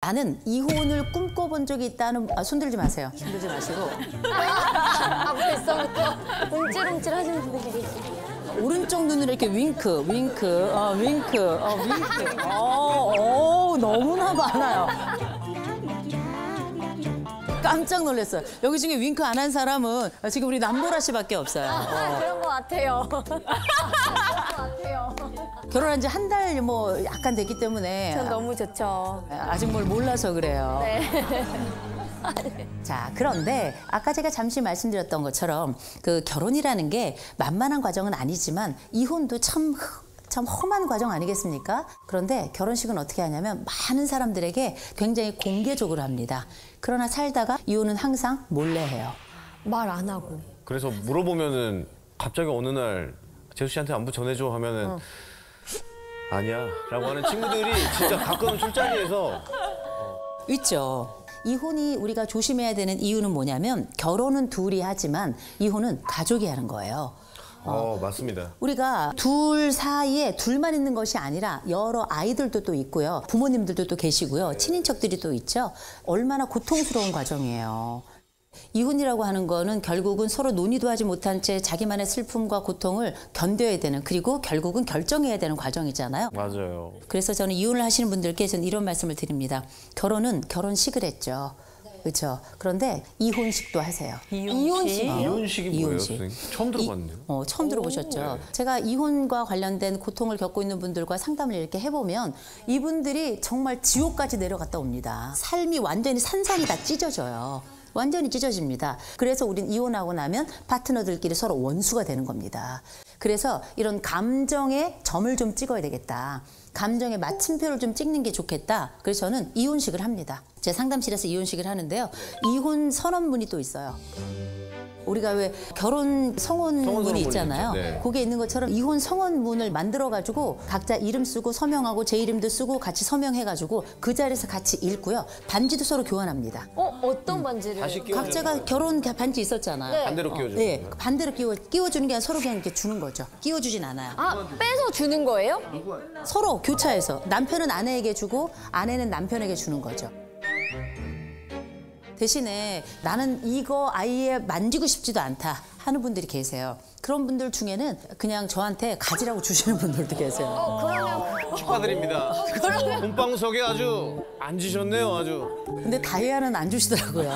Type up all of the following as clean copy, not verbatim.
나는 이혼을 꿈꿔본 적이 있다는 손 들지 마세요. 손 들지 마시고 벌써부터 움찔움찔 하시는 분들이 계시고. 오른쪽 눈으로 이렇게 윙크, 윙크, 윙크, 윙크. 너무나 많아요. 깜짝 놀랐어요. 여기 중에 윙크 안 한 사람은 지금 우리 남보라 씨밖에 없어요. 그런 것 같아요. 그런 것 같아요. 결혼한 지 한 달 뭐 약간 됐기 때문에 전 너무 좋죠. 아직 뭘 몰라서 그래요. 네. 자, 그런데 아까 제가 잠시 말씀드렸던 것처럼 그 결혼이라는 게 만만한 과정은 아니지만 이혼도 참 험한 과정 아니겠습니까? 그런데 결혼식은 어떻게 하냐면 많은 사람들에게 굉장히 공개적으로 합니다. 그러나 살다가 이혼은 항상 몰래 해요. 말 안 하고. 그래서 물어보면은 갑자기 어느 날 재수 씨한테 안부 전해줘 하면은 아니야 라고 하는 친구들이 진짜 가끔 술자리에서 있죠. 이혼이 우리가 조심해야 되는 이유는 뭐냐면 결혼은 둘이 하지만 이혼은 가족이 하는 거예요. 맞습니다. 우리가 둘 사이에 둘만 있는 것이 아니라 여러 아이들도 또 있고요. 부모님들도 또 계시고요. 친인척들이 또 있죠. 얼마나 고통스러운 과정이에요. 이혼이라고 하는 거는 결국은 서로 논의도 하지 못한 채 자기만의 슬픔과 고통을 견뎌야 되는, 그리고 결국은 결정해야 되는 과정이잖아요. 맞아요. 그래서 저는 이혼을 하시는 분들께 저는 이런 말씀을 드립니다. 결혼은 결혼식을 했죠. 그렇죠. 그런데 이혼식도 하세요. 이혼식? 이혼식이 뭐예요, 이혼식. 선생님? 처음 들어봤네요. 처음 들어보셨죠. 제가 이혼과 관련된 고통을 겪고 있는 분들과 상담을 이렇게 해보면 이분들이 정말 지옥까지 내려갔다 옵니다. 삶이 완전히 산산이 다 찢어져요. 완전히 찢어집니다. 그래서 우린 이혼하고 나면 파트너들끼리 서로 원수가 되는 겁니다. 그래서 이런 감정의 점을 좀 찍어야 되겠다. 감정의 마침표를 좀 찍는 게 좋겠다. 그래서 저는 이혼식을 합니다. 제 상담실에서 이혼식을 하는데요. 이혼 선언문이 또 있어요. 우리가 왜 결혼 성원문이 있잖아요. 네. 거기에 있는 것처럼 이혼 성원문을 만들어가지고 각자 이름 쓰고 서명하고 제 이름도 쓰고 같이 서명해가지고 그 자리에서 같이 읽고요. 반지도 서로 교환합니다. 어떤 반지를? 다시 끼워주는 각자가 결혼 반지 있었잖아요. 네. 반대로 끼워줘. 네, 반대로 끼워주는 게 아니라 서로 그냥 이렇게 주는 거죠. 끼워주진 않아요. 빼서 주는 거예요? 서로 교차해서 남편은 아내에게 주고 아내는 남편에게 주는 거죠. 대신에 나는 이거 아예 만지고 싶지도 않다 하는 분들이 계세요. 그런 분들 중에는 그냥 저한테 가지라고 주시는 분들도 계세요. 그러면 축하드립니다. 본방석에 아주 앉으셨네요, 아주. 근데 다이아는 안 주시더라고요.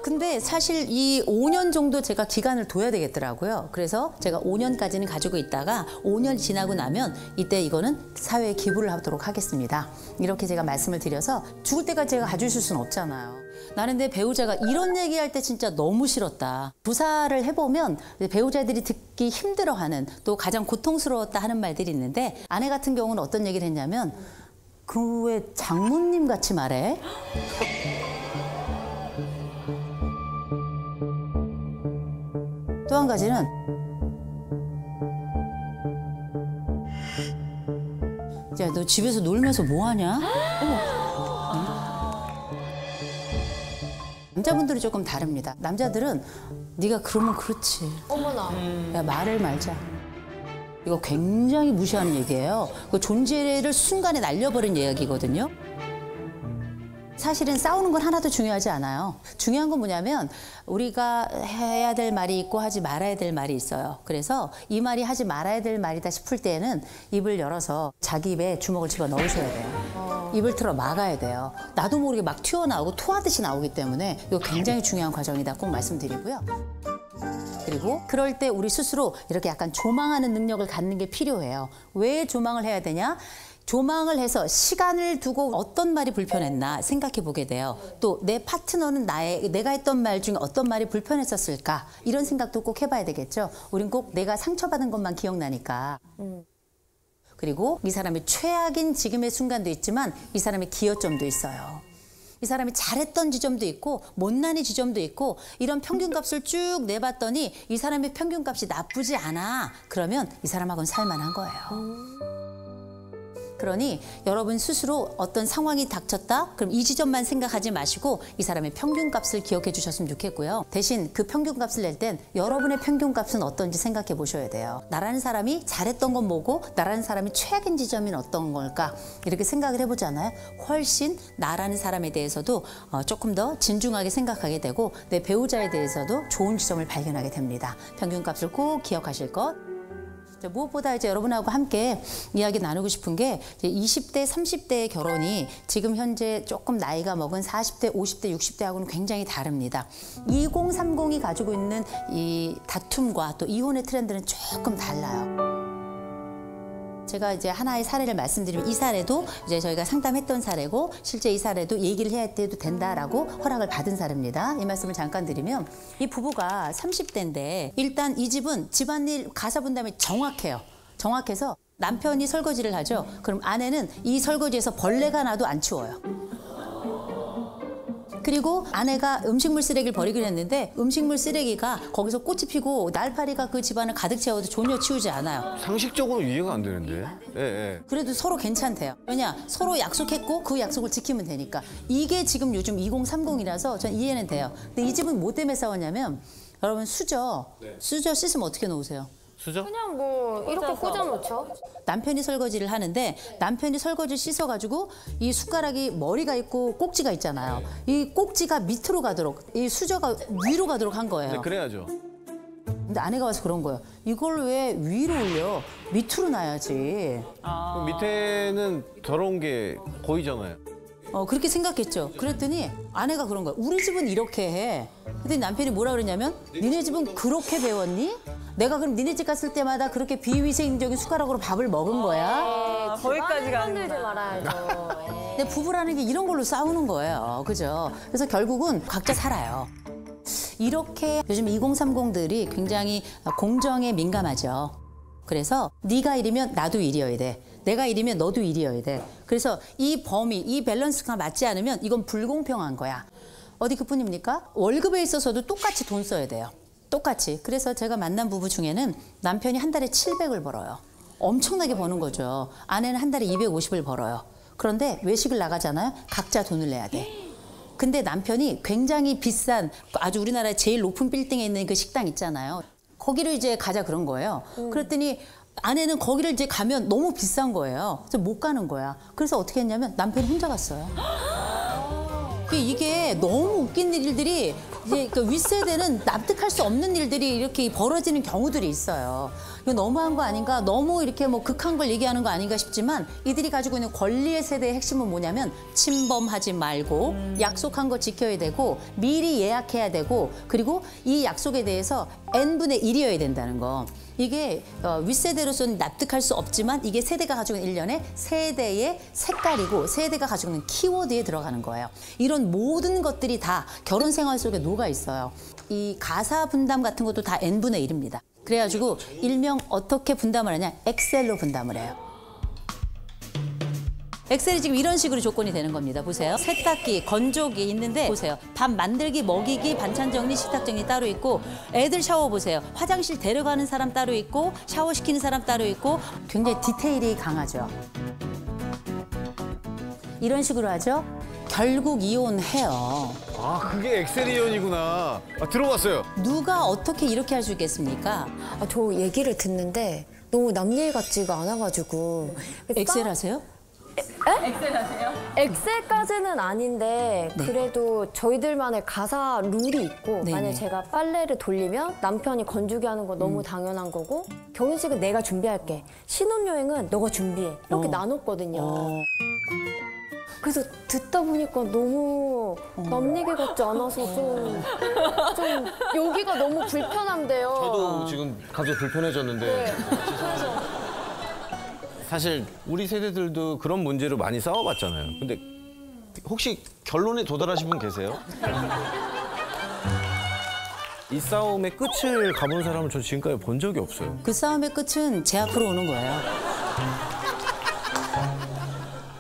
근데 사실 이 5년 정도 제가 기간을 둬야 되겠더라고요. 그래서 제가 5년까지는 가지고 있다가 5년 지나고 나면 이때 이거는 사회에 기부를 하도록 하겠습니다. 이렇게 제가 말씀을 드려서 죽을 때까지 제가 가지고 있을 수는 없잖아요. 나는 내 배우자가 이런 얘기할 때 진짜 너무 싫었다. 조사를 해보면 배우자들이 듣기 힘들어하는, 또 가장 고통스러웠다 하는 말들이 있는데, 아내 같은 경우는 어떤 얘기를 했냐면 그 왜 장모님 같이 말해? 또 한 가지는 야, 너 집에서 놀면서 뭐 하냐? 남자분들이 조금 다릅니다. 남자들은 네가 그러면 그렇지. 어머나. 야, 말을 말자. 이거 굉장히 무시하는 얘기예요. 그 존재를 순간에 날려버린 이야기거든요. 사실은 싸우는 건 하나도 중요하지 않아요. 중요한 건 뭐냐면 우리가 해야 될 말이 있고 하지 말아야 될 말이 있어요. 그래서 이 말이 하지 말아야 될 말이다 싶을 때는 입을 열어서 자기 입에 주먹을 집어 넣으셔야 돼요. 입을 틀어 막아야 돼요. 나도 모르게 막 튀어나오고 토하듯이 나오기 때문에 이거 굉장히 중요한 과정이다 꼭 말씀드리고요. 그리고 그럴 때 우리 스스로 이렇게 약간 조망하는 능력을 갖는 게 필요해요. 왜 조망을 해야 되냐? 조망을 해서 시간을 두고 어떤 말이 불편했나 생각해 보게 돼요. 또 내 파트너는 내가 했던 말 중에 어떤 말이 불편했었을까? 이런 생각도 꼭 해봐야 되겠죠. 우린 꼭 내가 상처받은 것만 기억나니까. 그리고 이 사람의 최악인 지금의 순간도 있지만 이 사람의 기여점도 있어요. 이 사람이 잘했던 지점도 있고 못난이 지점도 있고, 이런 평균값을 쭉 내봤더니 이 사람의 평균값이 나쁘지 않아. 그러면 이 사람하고는 살만한 거예요. 그러니 여러분 스스로 어떤 상황이 닥쳤다? 그럼 이 지점만 생각하지 마시고 이 사람의 평균값을 기억해 주셨으면 좋겠고요. 대신 그 평균값을 낼 땐 여러분의 평균값은 어떤지 생각해 보셔야 돼요. 나라는 사람이 잘했던 건 뭐고 나라는 사람이 최악인 지점은 어떤 걸까? 이렇게 생각을 해보잖아요. 훨씬 나라는 사람에 대해서도 조금 더 진중하게 생각하게 되고 내 배우자에 대해서도 좋은 지점을 발견하게 됩니다. 평균값을 꼭 기억하실 것. 무엇보다 이제 여러분하고 함께 이야기 나누고 싶은 게 이제 20대, 30대의 결혼이 지금 현재 조금 나이가 먹은 40대, 50대, 60대하고는 굉장히 다릅니다. 2030이 가지고 있는 이 다툼과 또 이혼의 트렌드는 조금 달라요. 제가 이제 하나의 사례를 말씀드리면 이 사례도 이제 저희가 상담했던 사례고 실제 이 사례도 얘기를 해야 해도 된다라고 허락을 받은 사례입니다. 이 말씀을 잠깐 드리면 이 부부가 30대인데 일단 이 집은 집안일 가사 분담이 정확해요. 정확해서 남편이 설거지를 하죠. 그럼 아내는 이 설거지에서 벌레가 나도 안 치워요. 그리고 아내가 음식물 쓰레기를 버리기로 했는데 음식물 쓰레기가 거기서 꽃이 피고 날파리가 그 집안을 가득 채워도 전혀 치우지 않아요. 상식적으로 이해가 안 되는데. 예, 예. 그래도 서로 괜찮대요. 왜냐? 서로 약속했고 그 약속을 지키면 되니까. 이게 지금 요즘 2030이라서 전 이해는 돼요. 근데 이 집은 뭐 때문에 싸웠냐면 여러분 수저 씻으면 어떻게 놓으세요? 수저? 그냥 뭐 이렇게 꽂아놓죠. 남편이 설거지를 하는데 남편이 설거지를 씻어가지고 이 숟가락이 머리가 있고 꼭지가 있잖아요. 이 꼭지가 밑으로 가도록 이 수저가 위로 가도록 한 거예요. 네, 그래야죠. 근데 아내가 와서 그런 거예요. 이걸 왜 위로 올려? 밑으로 놔야지. 그럼 밑에는 더러운 게 보이잖아요. 그렇게 생각했죠. 그랬더니 아내가 그런 거야. 우리 집은 이렇게 해. 근데 남편이 뭐라 그랬냐면 니네 집은 그렇게 배웠니? 내가 그럼 니네 집 갔을 때마다 그렇게 비위생적인 숟가락으로 밥을 먹은 거야? 거기까지 만들지 말아야죠. 근데 부부라는 게 이런 걸로 싸우는 거예요. 그죠? 그래서 결국은 각자 살아요. 이렇게 요즘 2030들이 굉장히 공정에 민감하죠. 그래서 네가 이리면 나도 이리여야 돼. 내가 이리면 너도 이리여야 돼. 그래서 이 범위, 이 밸런스가 맞지 않으면 이건 불공평한 거야. 어디 그뿐입니까? 월급에 있어서도 똑같이 돈 써야 돼요. 똑같이. 그래서 제가 만난 부부 중에는 남편이 한 달에 700을 벌어요. 엄청나게 버는 거죠. 아내는 한 달에 250을 벌어요. 그런데 외식을 나가잖아요. 각자 돈을 내야 돼. 근데 남편이 굉장히 비싼 아주 우리나라의 제일 높은 빌딩에 있는 그 식당 있잖아요. 거기를 이제 가자 그런 거예요. 그랬더니 아내는 거기를 이제 가면 너무 비싼 거예요. 그래서 못 가는 거야. 그래서 어떻게 했냐면 남편이 혼자 갔어요. 이게 너무 웃긴 일들이 이제 그 윗세대는 납득할 수 없는 일들이 이렇게 벌어지는 경우들이 있어요. 이거 너무한 거 아닌가? 너무 이렇게 뭐 극한 걸 얘기하는 거 아닌가 싶지만 이들이 가지고 있는 권리의 세대의 핵심은 뭐냐면 침범하지 말고 약속한 거 지켜야 되고 미리 예약해야 되고 그리고 이 약속에 대해서 n분의 1이어야 된다는 거. 이게 윗세대로서는 납득할 수 없지만 이게 세대가 가지고 있는 일련의 세대의 색깔이고 세대가 가지고 있는 키워드에 들어가는 거예요. 이런 모든 것들이 다 결혼 생활 속에 녹아 있어요. 이 가사 분담 같은 것도 다 n분의 1입니다. 그래가지고 일명 어떻게 분담을 하냐? 엑셀로 분담을 해요. 엑셀이 지금 이런 식으로 조건이 되는 겁니다. 보세요. 세탁기, 건조기 있는데 보세요. 밥 만들기, 먹이기, 반찬 정리, 식탁 정리 따로 있고 애들 샤워 보세요. 화장실 데려가는 사람 따로 있고 샤워시키는 사람 따로 있고 굉장히 디테일이 강하죠. 이런 식으로 하죠. 결국 이혼해요. 아, 그게 엑셀이온이구나. 아, 들어봤어요. 누가 어떻게 이렇게 할 수 있겠습니까? 저 얘기를 듣는데 너무 남 일 같지가 않아가지고. 엑셀 하세요? 엑셀까지는 아닌데 그래도 저희들만의 가사 룰이 있고 네네. 만약에 제가 빨래를 돌리면 남편이 건조기 하는 거 너무 당연한 거고 결혼식은 내가 준비할게 신혼여행은 너가 준비해 이렇게 나눴거든요. 그래서 듣다 보니까 너무 남 얘기 같지 않아서 좀 여기가 너무 불편한데요. 저도 지금 갑자기 불편해졌는데. 사실 우리 세대들도 그런 문제로 많이 싸워봤잖아요. 근데 혹시 결론에 도달하신 분 계세요? 이 싸움의 끝을 가본 사람은 저 지금까지 본 적이 없어요. 그 싸움의 끝은 제 앞으로 오는 거예요.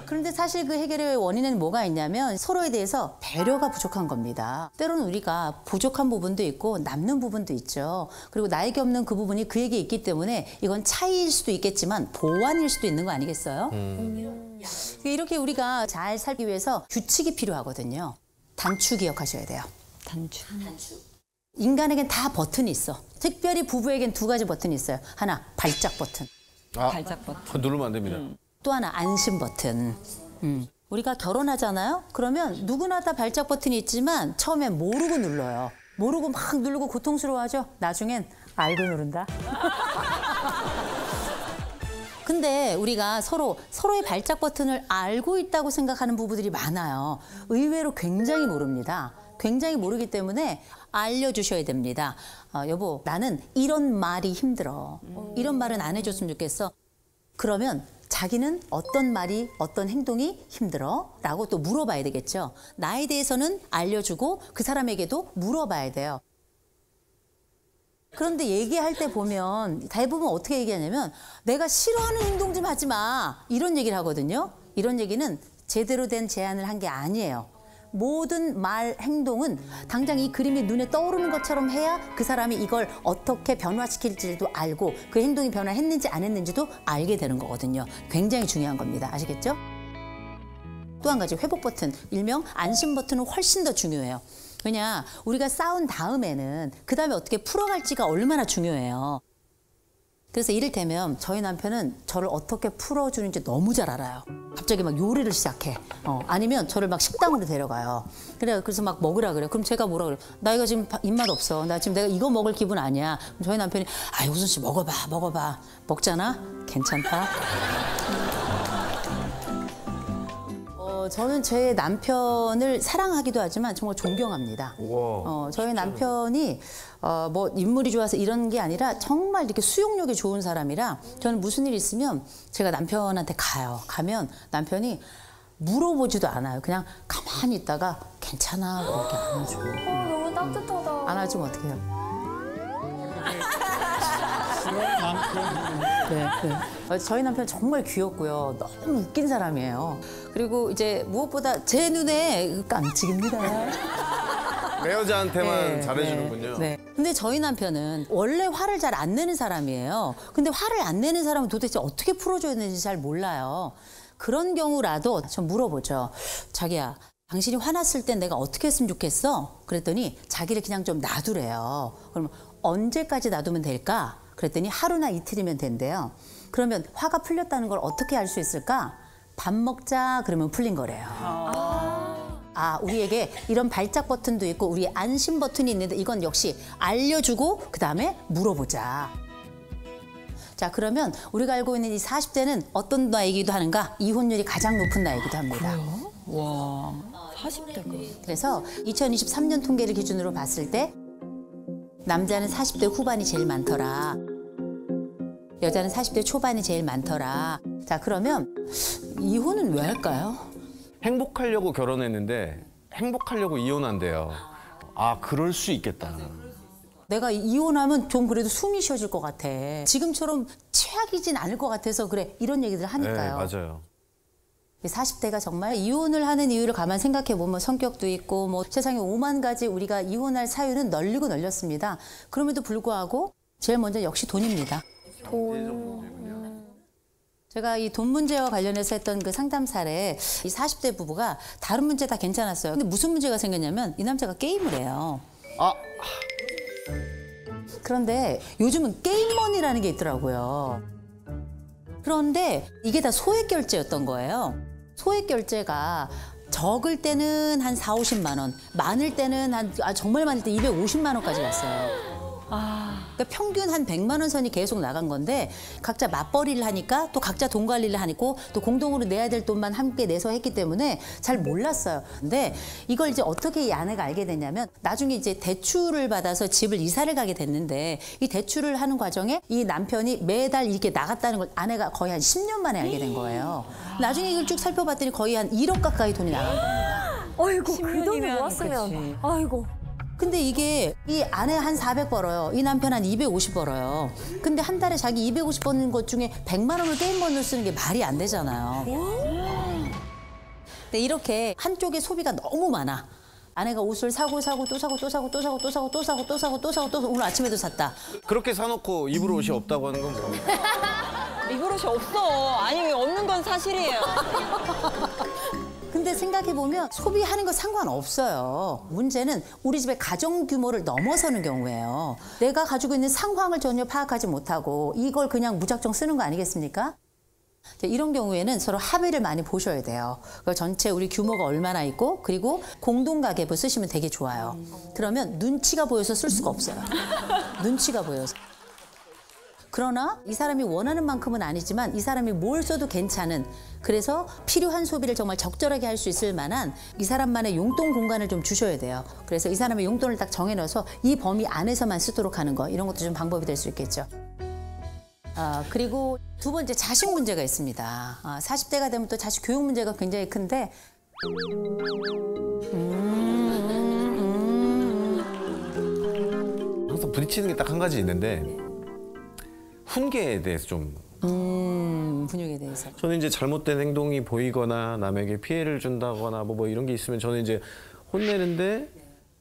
그런데 사실 그 해결의 원인은 뭐가 있냐면 서로에 대해서 배려가 부족한 겁니다. 때로는 우리가 부족한 부분도 있고 남는 부분도 있죠. 그리고 나에게 없는 그 부분이 그에게 있기 때문에 이건 차이일 수도 있겠지만 보완일 수도 있는 거 아니겠어요? 이렇게 우리가 잘 살기 위해서 규칙이 필요하거든요. 단추 기억하셔야 돼요. 단추. 인간에겐 다 버튼이 있어. 특별히 부부에겐 2가지 버튼이 있어요. 하나, 발작 버튼. 발작 버튼. 누르면 안 됩니다. 또 하나, 안심 버튼. 우리가 결혼하잖아요? 그러면 누구나 다 발작 버튼이 있지만 처음엔 모르고 눌러요. 모르고 막 누르고 고통스러워하죠? 나중엔 알고 누른다. 근데 우리가 서로의 발작 버튼을 알고 있다고 생각하는 부부들이 많아요. 의외로 굉장히 모릅니다. 굉장히 모르기 때문에 알려주셔야 됩니다. 여보, 나는 이런 말이 힘들어. 이런 말은 안 해줬으면 좋겠어. 그러면 자기는 어떤 말이, 어떤 행동이 힘들어? 라고 또 물어봐야 되겠죠. 나에 대해서는 알려주고 그 사람에게도 물어봐야 돼요. 그런데 얘기할 때 보면 대부분 어떻게 얘기하냐면 내가 싫어하는 행동 좀 하지 마. 이런 얘기를 하거든요. 이런 얘기는 제대로 된 제안을 한 게 아니에요. 모든 말, 행동은 당장 이 그림이 눈에 떠오르는 것처럼 해야 그 사람이 이걸 어떻게 변화시킬지도 알고 그 행동이 변화했는지 안 했는지도 알게 되는 거거든요. 굉장히 중요한 겁니다. 아시겠죠? 또 한 가지 회복 버튼, 일명 안심 버튼은 훨씬 더 중요해요. 왜냐, 우리가 싸운 다음에는 그 다음에 어떻게 풀어갈지가 얼마나 중요해요. 그래서 이를테면 저희 남편은 저를 어떻게 풀어주는지 너무 잘 알아요. 갑자기 막 요리를 시작해. 아니면 저를 막 식당으로 데려가요. 그래서 막 먹으라 그래요. 그럼 제가 뭐라 그래요? 나 이거 지금 입맛 없어. 나 지금 내가 이거 먹을 기분 아니야. 그럼 저희 남편이 우선 씨 먹어봐. 먹잖아? 괜찮다. 저는 제 남편을 사랑하기도 하지만 정말 존경합니다. 저희 남편이 뭐 인물이 좋아서 이런 게 아니라 정말 이렇게 수용력이 좋은 사람이라 저는 무슨 일 있으면 제가 남편한테 가요. 가면 남편이 물어보지도 않아요. 그냥 가만히 있다가 괜찮아 그렇게 안아주고. 너무 따뜻하다. 안아주면 어떻게 해요? 네. 저희 남편 정말 귀엽고요. 너무 웃긴 사람이에요. 그리고 이제 무엇보다 제 눈에 깜찍입니다. 내 여자한테만 잘해주는군요. 네. 근데 저희 남편은 원래 화를 잘 안 내는 사람이에요. 근데 화를 안 내는 사람은 도대체 어떻게 풀어줘야 되는지 잘 몰라요. 그런 경우라도 좀 물어보죠. 자기야, 당신이 화났을 땐 내가 어떻게 했으면 좋겠어? 그랬더니 자기를 그냥 좀 놔두래요. 그러면 언제까지 놔두면 될까? 그랬더니 하루나 이틀이면 된대요. 그러면 화가 풀렸다는 걸 어떻게 알 수 있을까? 밥 먹자 그러면 풀린 거래요. 우리에게 이런 발작 버튼도 있고 우리 안심 버튼이 있는데 이건 역시 알려주고 그다음에 물어보자. 자, 그러면 우리가 알고 있는 이 40대는 어떤 나이기도 하는가? 이혼율이 가장 높은 나이기도 합니다. 그래요? 와, 40대가. 그래서 2023년 통계를 기준으로 봤을 때 남자는 40대 후반이 제일 많더라. 여자는 40대 초반이 제일 많더라. 자, 그러면 이혼은 왜 할까요? 행복하려고 결혼했는데 행복하려고 이혼한대요. 그럴 수 있겠다. 내가 이혼하면 좀 그래도 숨이 쉬어질 것 같아. 지금처럼 최악이진 않을 것 같아서 그래. 이런 얘기들 하니까요. 네, 맞아요. 40대가 정말 이혼을 하는 이유를 가만 생각해 보면 성격도 있고 뭐 세상에 5만 가지 우리가 이혼할 사유는 널리고 널렸습니다. 그럼에도 불구하고 제일 먼저 역시 돈입니다. 제가 이 돈 문제와 관련해서 했던 그 상담 사례 이 40대 부부가 다른 문제 다 괜찮았어요. 근데 무슨 문제가 생겼냐면 이 남자가 게임을 해요. 그런데 요즘은 게임머니라는 게 있더라고요. 그런데 이게 다 소액 결제였던 거예요. 소액 결제가 적을 때는 한 4, 50만 원, 많을 때는 정말 많을 때 250만 원까지 갔어요. 그러니까 평균 한 100만 원 선이 계속 나간 건데 각자 맞벌이를 하니까 또 각자 돈 관리를 하니까 또 공동으로 내야 될 돈만 함께 내서 했기 때문에 잘 몰랐어요. 근데 이걸 이제 어떻게 이 아내가 알게 됐냐면 나중에 이제 대출을 받아서 집을 이사를 가게 됐는데 이 대출을 하는 과정에 이 남편이 매달 이렇게 나갔다는 걸 아내가 거의 한 10년 만에 알게 된 거예요. 나중에 이걸 쭉 살펴봤더니 거의 한 1억 가까이 돈이 나간 겁니다. 아이고, 그 돈을 모았으면. 그치. 아이고. 근데 이게 이 아내 한 400 벌어요. 이 남편 한 250 벌어요. 근데 한 달에 자기 250 버는 것 중에 100만 원을 게임머니로 쓰는 게 말이 안 되잖아요. 근데 이렇게 한쪽에 소비가 너무 많아. 아내가 옷을 사고 또 사고 오늘 아침에도 샀다. 그렇게 사놓고 입을 옷이 없다고 하는 건 뭡니까? 입을 옷이 없어. 아니 없는 건 사실이에요. 근데 생각해보면 소비하는 거 상관없어요. 문제는 우리 집의 가정 규모를 넘어서는 경우예요. 내가 가지고 있는 상황을 전혀 파악하지 못하고 이걸 그냥 무작정 쓰는 거 아니겠습니까? 이런 경우에는 서로 합의를 많이 보셔야 돼요. 전체 우리 규모가 얼마나 있고 그리고 공동가계부 쓰시면 되게 좋아요. 그러면 눈치가 보여서 쓸 수가 없어요. 눈치가 보여서. 그러나 이 사람이 원하는 만큼은 아니지만 이 사람이 뭘 써도 괜찮은, 그래서 필요한 소비를 정말 적절하게 할 수 있을 만한 이 사람만의 용돈 공간을 좀 주셔야 돼요. 그래서 이 사람의 용돈을 딱 정해놔서 이 범위 안에서만 쓰도록 하는 거, 이런 것도 좀 방법이 될 수 있겠죠. 그리고 두 번째, 자식 문제가 있습니다. 40대가 되면 또 자식 교육 문제가 굉장히 큰데 항상 부딪히는 게 딱 한 가지 있는데 훈계에 대해서 좀 분육에 대해서. 저는 이제 잘못된 행동이 보이거나 남에게 피해를 준다거나 뭐 이런 게 있으면 저는 이제 혼내는데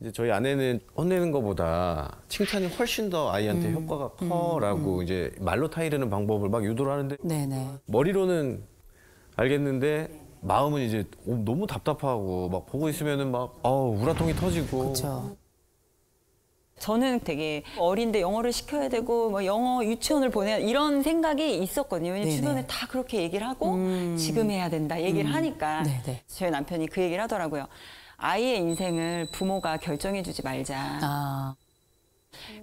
이제 저희 아내는 혼내는 것보다 칭찬이 훨씬 더 아이한테 효과가 커라고 이제 말로 타이르는 방법을 막 유도를 하는데 네네. 머리로는 알겠는데 마음은 이제 너무 답답하고 막 보고 있으면은 막 우라통이 터지고. 그렇죠. 저는 되게 어린데 영어를 시켜야 되고 뭐 영어 유치원을 보내야 이런 생각이 있었거든요. 왜냐면 네네. 주변에 다 그렇게 얘기를 하고 지금 해야 된다 얘기를 하니까 네네. 저희 남편이 그 얘기를 하더라고요. 아이의 인생을 부모가 결정해주지 말자.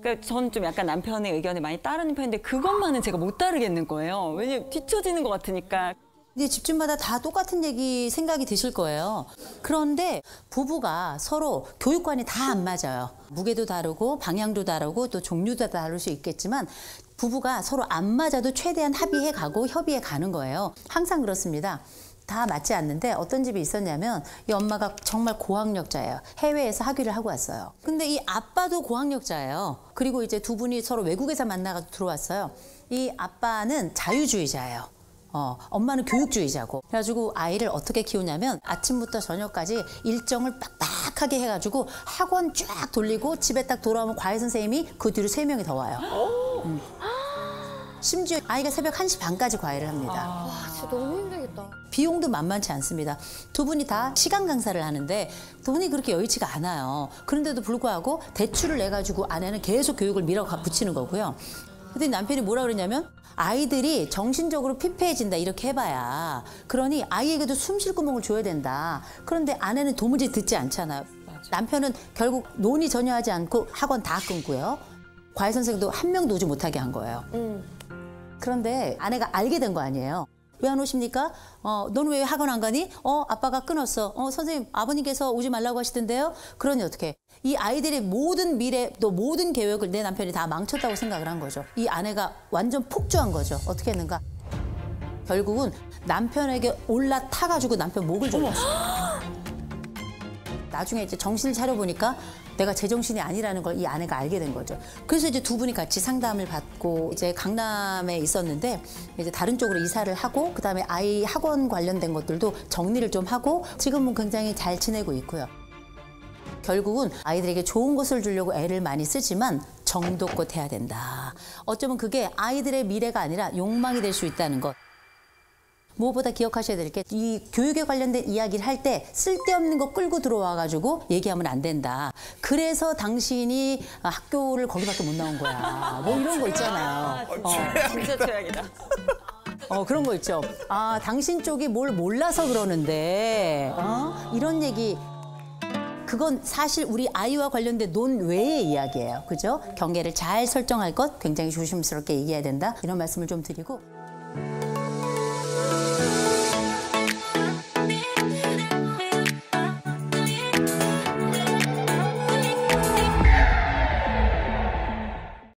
그러니까 저는 좀 약간 남편의 의견에 많이 따르는 편인데 그것만은 제가 못 따르겠는 거예요. 왜냐면 뒤처지는 것 같으니까. 근데 집집마다 다 똑같은 얘기 생각이 드실 거예요. 그런데 부부가 서로 교육관이 다 안 맞아요. 무게도 다르고 방향도 다르고 또 종류도 다를 수 있겠지만 부부가 서로 안 맞아도 최대한 합의해 가고 협의해 가는 거예요. 항상 그렇습니다. 다 맞지 않는데 어떤 집이 있었냐면 이 엄마가 정말 고학력자예요. 해외에서 학위를 하고 왔어요. 근데 이 아빠도 고학력자예요. 그리고 이제 두 분이 서로 외국에서 만나서 들어왔어요. 이 아빠는 자유주의자예요. 엄마는 교육주의자고. 그래가지고 아이를 어떻게 키우냐면 아침부터 저녁까지 일정을 빡빡하게 해가지고 학원 쫙 돌리고 집에 딱 돌아오면 과외 선생님이 그 뒤로 3명이 더 와요. 심지어 아이가 새벽 1시 반까지 과외를 합니다. 와, 진짜 너무 힘들겠다. 비용도 만만치 않습니다. 두 분이 다 시간 강사를 하는데 돈이 그렇게 여의치가 않아요. 그런데도 불구하고 대출을 내가지고 아내는 계속 교육을 밀어붙이는 거고요. 근데 남편이 뭐라 그러냐면 아이들이 정신적으로 피폐해진다 이렇게 해봐야, 그러니 아이에게도 숨 쉴 구멍을 줘야 된다. 그런데 아내는 도무지 듣지 않잖아요. 남편은 결국 논의 전혀 하지 않고 학원 다 끊고요. 과외 선생도 한 명도 오지 못하게 한 거예요. 그런데 아내가 알게 된 거 아니에요. 왜 안 오십니까? 너는 왜 학원 안 가니? 아빠가 끊었어. 선생님, 아버님께서 오지 말라고 하시던데요? 그러니 어떻게? 이 아이들의 모든 미래, 또 모든 계획을 내 남편이 다 망쳤다고 생각을 한 거죠. 이 아내가 완전 폭주한 거죠. 어떻게 했는가? 결국은 남편에게 올라타가지고 남편 목을 졸랐어요. 나중에 이제 정신을 차려보니까 내가 제정신이 아니라는 걸 이 아내가 알게 된 거죠. 그래서 이제 두 분이 같이 상담을 받고 이제 강남에 있었는데 이제 다른 쪽으로 이사를 하고 그다음에 아이 학원 관련된 것들도 정리를 좀 하고 지금은 굉장히 잘 지내고 있고요. 결국은 아이들에게 좋은 것을 주려고 애를 많이 쓰지만 정도껏 해야 된다. 어쩌면 그게 아이들의 미래가 아니라 욕망이 될 수 있다는 것. 무엇보다 기억하셔야 될 게 이 교육에 관련된 이야기를 할 때 쓸데없는 거 끌고 들어와가지고 얘기하면 안 된다. 그래서 당신이 학교를 거기밖에 못 나온 거야. 뭐 이런 거 있잖아요. 진짜 최악이다. 그런 거 있죠. 당신 쪽이 뭘 몰라서 그러는데 이런 얘기. 그건 사실 우리 아이와 관련된 논외의 이야기예요. 그죠? 경계를 잘 설정할 것 굉장히 조심스럽게 얘기해야 된다. 이런 말씀을 좀 드리고.